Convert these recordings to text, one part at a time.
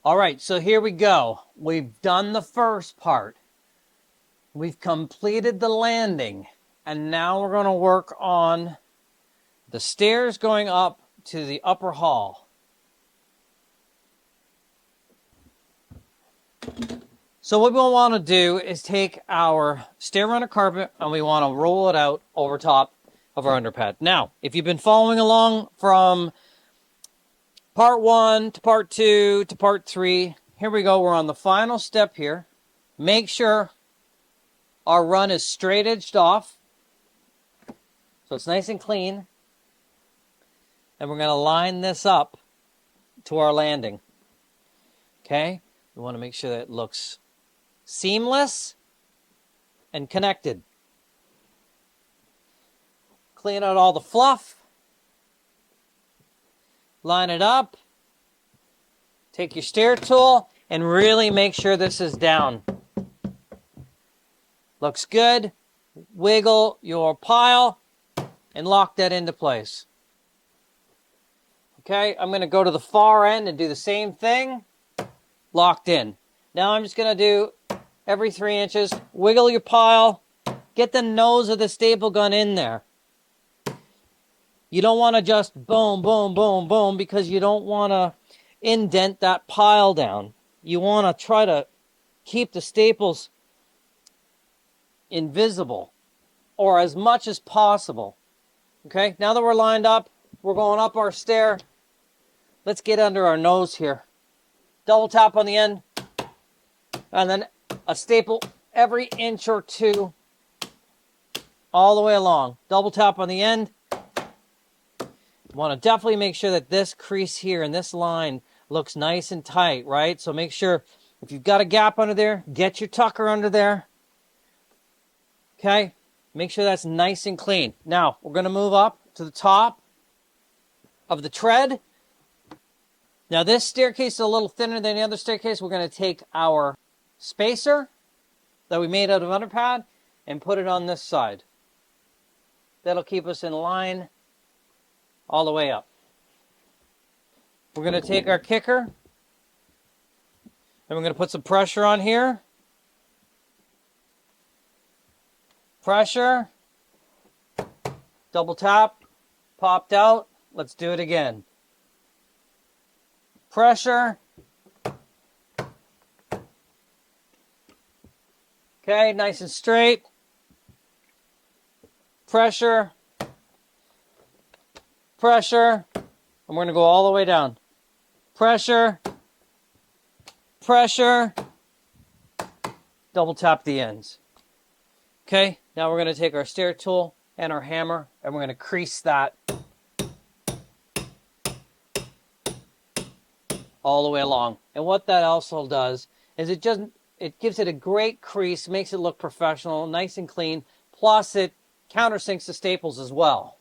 All right, so here we go. We've done the first part. We've completed the landing. And now we're going to work on the stairs going up to the upper hall. So what we want to do is take our Stair Runner carpet and we want to roll it out over top of our underpad. Now, if you've been following along from part 1 to part 2 to part 3, here we go. We're on the final step here. Make sure our run is straight edged off, so it's nice and clean. And we're going to line this up to our landing. Okay? We want to make sure that it looks seamless and connected. Clean out all the fluff. Line it up. Take your stair tool and really make sure this is down. Looks good. Wiggle your pile and lock that into place. Okay, I'm going to go to the far end and do the same thing. Locked in. Now I'm just going to do every 3 inches. Wiggle your pile. Get the nose of the staple gun in there. You don't want to just boom, boom, boom, boom, because you don't want to indent that pile down. You want to try to keep the staples invisible or as much as possible. Okay, now that we're lined up, we're going up our stair. Let's get under our nose here. Double tap on the end, and then a staple every inch or 2 all the way along. Double tap on the end. You want to definitely make sure that this crease here and this line looks nice and tight, right? So make sure if you've got a gap under there, get your tucker under there. Okay? Make sure that's nice and clean. Now, we're going to move up to the top of the tread. Now, this staircase is a little thinner than the other staircase. We're going to take our spacer that we made out of underpad and put it on this side. That'll keep us in line all the way up. We're going to take our kicker and we're going to put some pressure on here. Pressure. Double tap. Popped out. Let's do it again. Pressure. Okay, nice and straight. Pressure. Pressure. And we're going to go all the way down. Pressure. Pressure. Double tap the ends. Okay, now we're going to take our stair tool and our hammer and we're going to crease that all the way along. And what that also does is it gives it a great crease, makes it look professional, nice and clean, plus it countersinks the staples as well.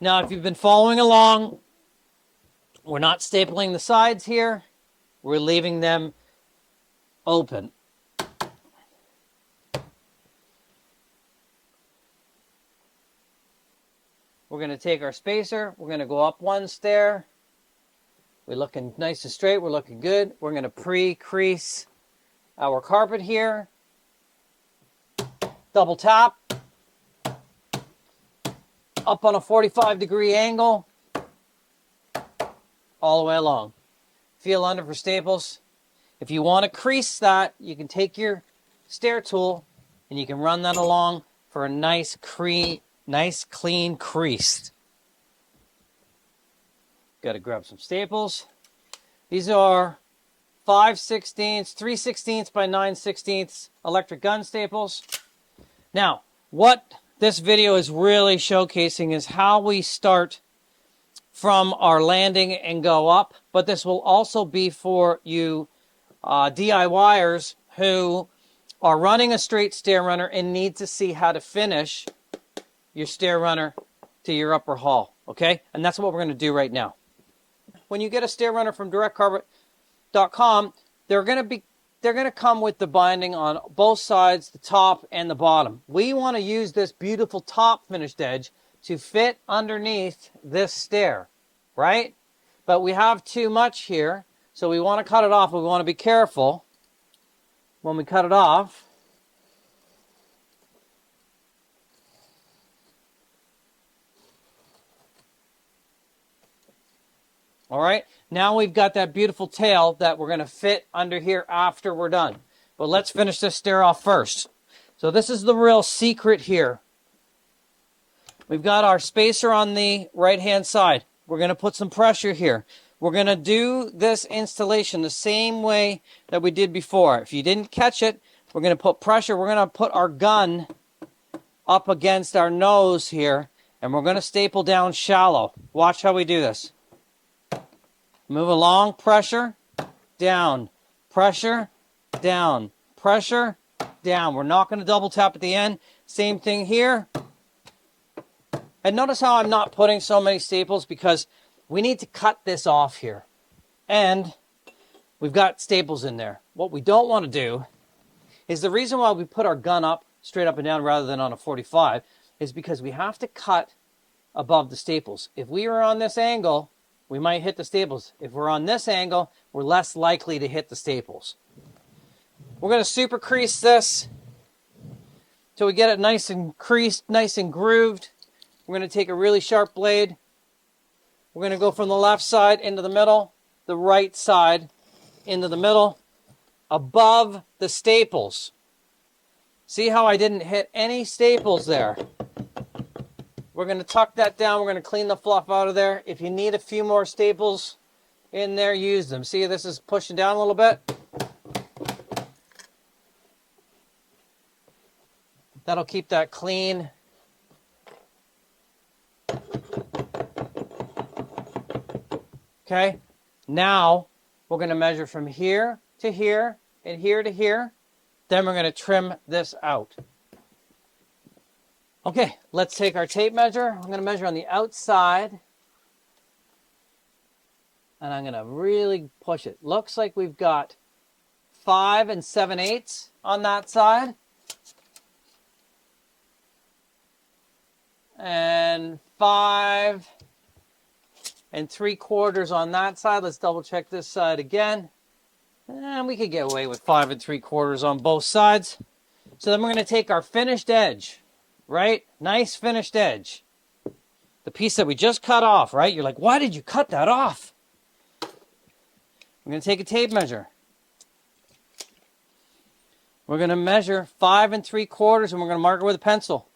Now, if you've been following along, we're not stapling the sides here. We're leaving them open. We're going to take our spacer. We're going to go up one stair. We're looking nice and straight. We're looking good. We're going to pre-crease our carpet here. Double tap. Up on a 45-degree angle. All the way along. Feel under for staples. If you want to crease that, you can take your stair tool and you can run that along for a nice clean crease. Got to grab some staples. These are 5/16, 3/16 by 9/16 electric gun staples. Now, what this video is really showcasing is how we start from our landing and go up, but this will also be for you DIYers who are running a straight stair runner and need to see how to finish your stair runner to your upper hall, okay? And that's what we're going to do right now. When you get a stair runner from directcarpet.com, they're going to come with the binding on both sides, the top and the bottom. We want to use this beautiful top finished edge to fit underneath this stair, right? But we have too much here, so we want to cut it off. We want to be careful when we cut it off. All right, now we've got that beautiful tail that we're going to fit under here after we're done. But let's finish this stair off first. So this is the real secret here. We've got our spacer on the right-hand side. We're going to put some pressure here. We're going to do this installation the same way that we did before. If you didn't catch it, we're going to put pressure. We're going to put our gun up against our nose here, and we're going to staple down shallow. Watch how we do this. Move along, pressure, down, pressure, down, pressure, down. We're not going to double tap at the end. Same thing here. And notice how I'm not putting so many staples because we need to cut this off here. And we've got staples in there. What we don't want to do is the reason why we put our gun up, straight up and down rather than on a 45 is because we have to cut above the staples. If we were on this angle, we might hit the staples. If we're on this angle, we're less likely to hit the staples. We're going to super crease this till we get it nice and creased, nice and grooved. We're going to take a really sharp blade. We're going to go from the left side into the middle, the right side into the middle, above the staples. See how I didn't hit any staples there? We're going to tuck that down. We're going to clean the fluff out of there. If you need a few more staples in there, use them. See, this is pushing down a little bit. That'll keep that clean. Okay, now we're going to measure from here to here and here to here. Then we're going to trim this out. Okay, let's take our tape measure. I'm going to measure on the outside. And I'm going to really push it. Looks like we've got 5 7/8 on that side. And 5 3/4 on that side. Let's double check this side again. And we could get away with 5 3/4 on both sides. So then we're going to take our finished edge. Right? Nice finished edge. The piece that we just cut off, right? You're like, why did you cut that off? We're going to take a tape measure. We're going to measure 5 3/4 and we're going to mark it with a pencil.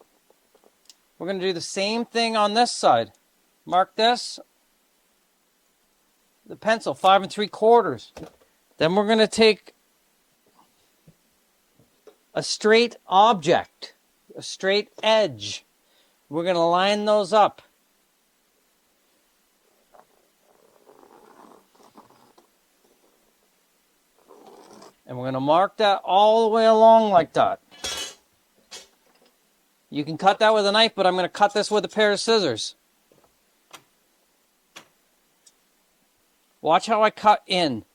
We're going to do the same thing on this side. Mark this. The pencil, 5 3/4. Then we're going to take a straight object. A straight edge. We're going to line those up. And we're going to mark that all the way along like that. You can cut that with a knife, but I'm going to cut this with a pair of scissors. Watch how I cut in.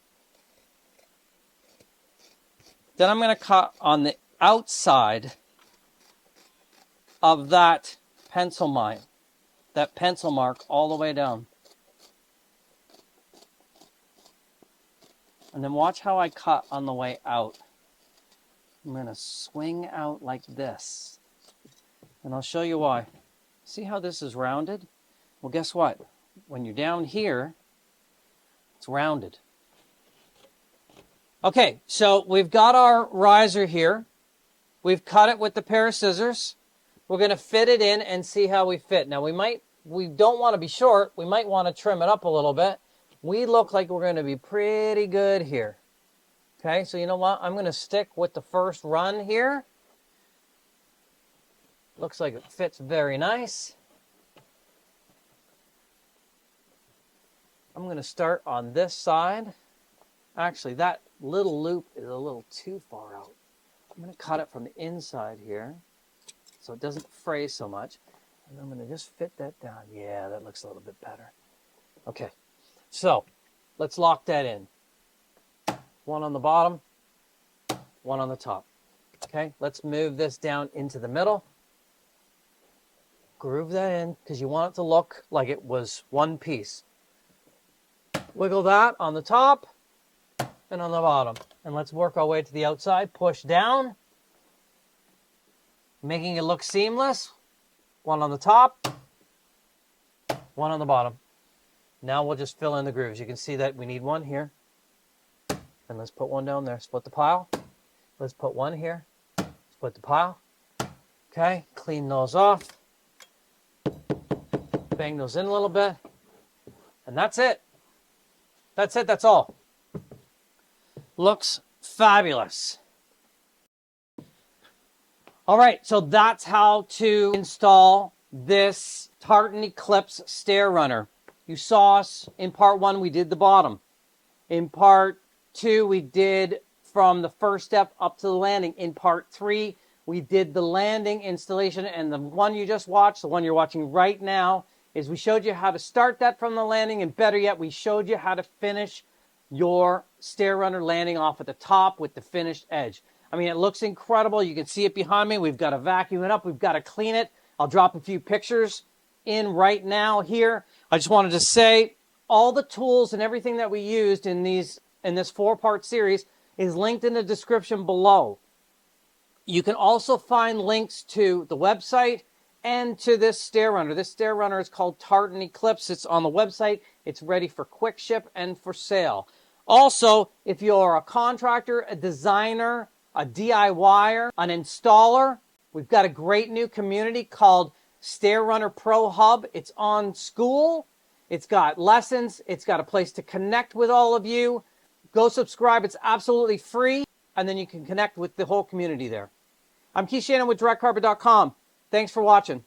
Then I'm going to cut on the outside of that pencil mark all the way down. And then watch how I cut on the way out. I'm going to swing out like this. And I'll show you why. See how this is rounded? Well, guess what? When you're down here, it's rounded. Okay, so we've got our riser here. We've cut it with the pair of scissors. We're going to fit it in and see how we fit. Now, we don't want to be short. We might want to trim it up a little bit. We look like we're going to be pretty good here. Okay, so you know what? I'm going to stick with the first run here. Looks like it fits very nice. I'm going to start on this side. Actually, that little loop is a little too far out. I'm going to cut it from the inside here so it doesn't fray so much. And I'm going to just fit that down. Yeah, that looks a little bit better. Okay, so let's lock that in. One on the bottom, one on the top. Okay, let's move this down into the middle. Groove that in because you want it to look like it was one piece. Wiggle that on the top and on the bottom. And let's work our way to the outside. Push down, making it look seamless. One on the top, one on the bottom. Now we'll just fill in the grooves. You can see that we need one here. And let's put one down there. Split the pile. Let's put one here. Split the pile. Okay, clean those off. Bang those in a little bit. And that's it. That's it, that's all. Looks fabulous. All right, so that's how to install this Tartan Eclipse stair runner. You saw us in part 1, we did the bottom. In part 2, we did from the first step up to the landing. In part 3, we did the landing installation, and the one you just watched, the one you're watching right now, is we showed you how to start that from the landing, and better yet, we showed you how to finish your stair runner landing off at the top with the finished edge. I mean, it looks incredible. You can see it behind me. We've got to vacuum it up. We've got to clean it. I'll drop a few pictures in right now here. I just wanted to say all the tools and everything that we used in this 4-part series is linked in the description below. You can also find links to the website and to this stair runner. This stair runner is called Tartan Eclipse. It's on the website. It's ready for quick ship and for sale. Also, if you're a contractor, a designer, a DIYer, an installer, we've got a great new community called Stair Runner Pro Hub. It's on school. It's got lessons. It's got a place to connect with all of you. Go subscribe. It's absolutely free. And then you can connect with the whole community there. I'm Shannon with DirectCarpet.com. Thanks for watching.